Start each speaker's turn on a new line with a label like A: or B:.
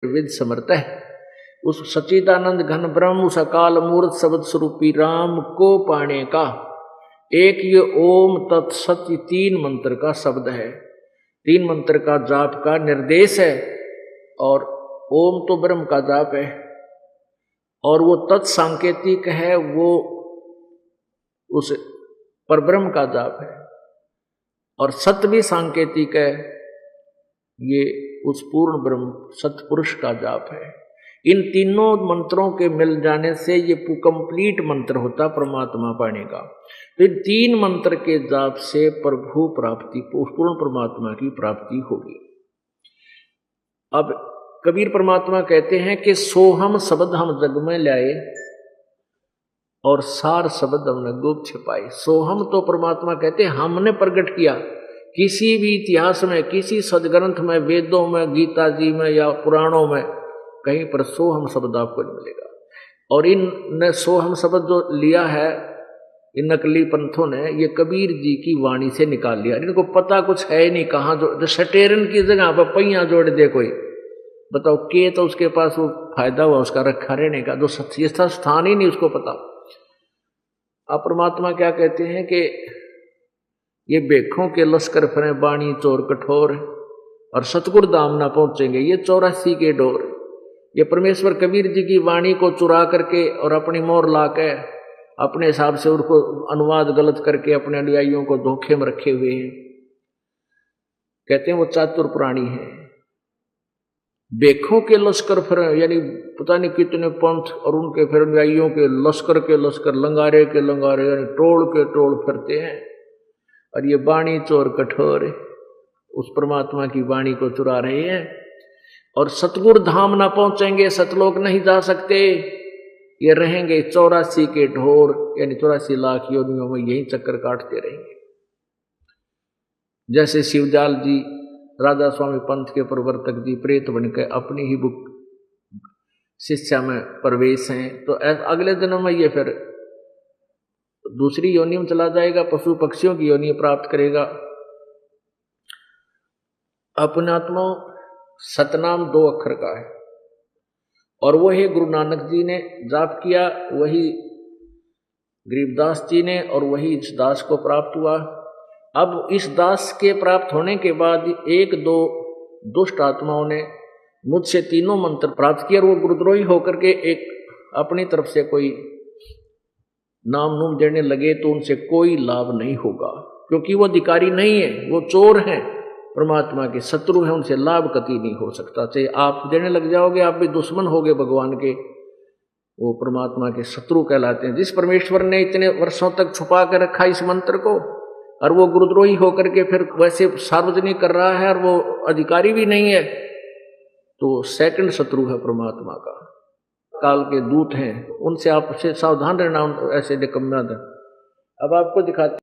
A: With समर्थ है। उस सच्चिदानंद घन ब्रह्म उस अकाल मूर्त शब्द स्वरूपी राम को पाने का एक ये ओम तत्सत 3 मंत्र का शब्द है, 3 मंत्र का जाप का निर्देश है। और ओम तो ब्रह्म का जाप है और वो तत्सांकेतिक है, वो उस परब्रह्म का जाप है। और सत्य भी सांकेतिक है, ये उस पूर्ण ब्रह्म सतपुरुष का जाप है। इन तीनों मंत्रों के मिल जाने से ये कंप्लीट मंत्र होता परमात्मा पाने का। तो इन 3 मंत्र के जाप से प्रभु प्राप्ति, पूर्ण परमात्मा की प्राप्ति होगी। अब कबीर परमात्मा कहते हैं कि सोहम शब्द हम जग में लाए और सार शब्द हमने गुप्त छिपाए। सोहम तो परमात्मा कहते हैं हमने प्रकट किया। किसी भी इतिहास में, किसी सदग्रंथ में, वेदों में, गीता जी में या पुराणों में कहीं पर सोहम शब्द आपको नहीं मिलेगा। और इन सोहम शब्द जो लिया है इन नकली पंथों ने, ये कबीर जी की वाणी से निकाल लिया। इनको पता कुछ है ही नहीं, कहाँ जो सटेरन की जगह पर पहिया जोड़ दे कोई, बताओ के तो उसके पास वो फायदा हुआ उसका रखा रहने का, जो सत्य स्थान ही नहीं उसको पता। अब परमात्मा क्या कहते हैं कि ये बेखों के लश्कर फिरे बाणी चोर कठोर, और सतगुरु धाम ना पहुंचेंगे ये 84 के डोर। ये परमेश्वर कबीर जी की वाणी को चुरा करके और अपनी मोहर ला के अपने हिसाब से उनको अनुवाद गलत करके अपने अनुयायियों को धोखे में रखे हुए हैं। कहते हैं वो चातुर प्राणी है। बेखों के लश्कर फिर, यानी पता नहीं कितने पंथ और उनके फिर अनुयायियों के लश्कर, लंगारे के लंगारे, यानी टोल के टोल फिरते हैं। और ये बाणी चोर कठोर उस परमात्मा की वाणी को चुरा रहे हैं। और सतगुरु धाम ना पहुंचेंगे, सतलोक नहीं जा सकते, ये रहेंगे 84 के ढोर, यानी 84 लाख योनियों में यही चक्कर काटते रहेंगे। जैसे शिवजाल जी राधा स्वामी पंथ के प्रवर्तक जी प्रेत बनकर अपनी ही बुक शिष्या में प्रवेश हैं, तो अगले दिनों में ये फिर दूसरी योनि में चला जाएगा, पशु पक्षियों की योनि प्राप्त करेगा। अपनात्मा सतनाम 2 अक्षर का है और वही गुरु नानक जी ने जाप किया, वही गरीबदास जी ने, और वही इस दास को प्राप्त हुआ। अब इस दास के प्राप्त होने के बाद 1-2 दुष्ट आत्माओं ने मुझसे 3 मंत्र प्राप्त किया और वो गुरुद्रोही होकर के एक अपनी तरफ से कोई नाम नूम देने लगे, तो उनसे कोई लाभ नहीं होगा, क्योंकि वो अधिकारी नहीं है, वो चोर हैं, परमात्मा के शत्रु हैं, उनसे लाभ कति नहीं हो सकता। चाहे आप देने लग जाओगे, आप भी दुश्मन होगे भगवान के, वो परमात्मा के शत्रु कहलाते हैं। जिस परमेश्वर ने इतने वर्षों तक छुपा कर रखा इस मंत्र को, और वो गुरुद्रोही होकर के फिर वैसे सार्वजनिक कर रहा है और वो अधिकारी भी नहीं है, तो सेकंड शत्रु है परमात्मा का, काल के दूत हैं, उनसे आपसे सावधान रहना, ऐसे निकम्मा। अब आपको दिखाते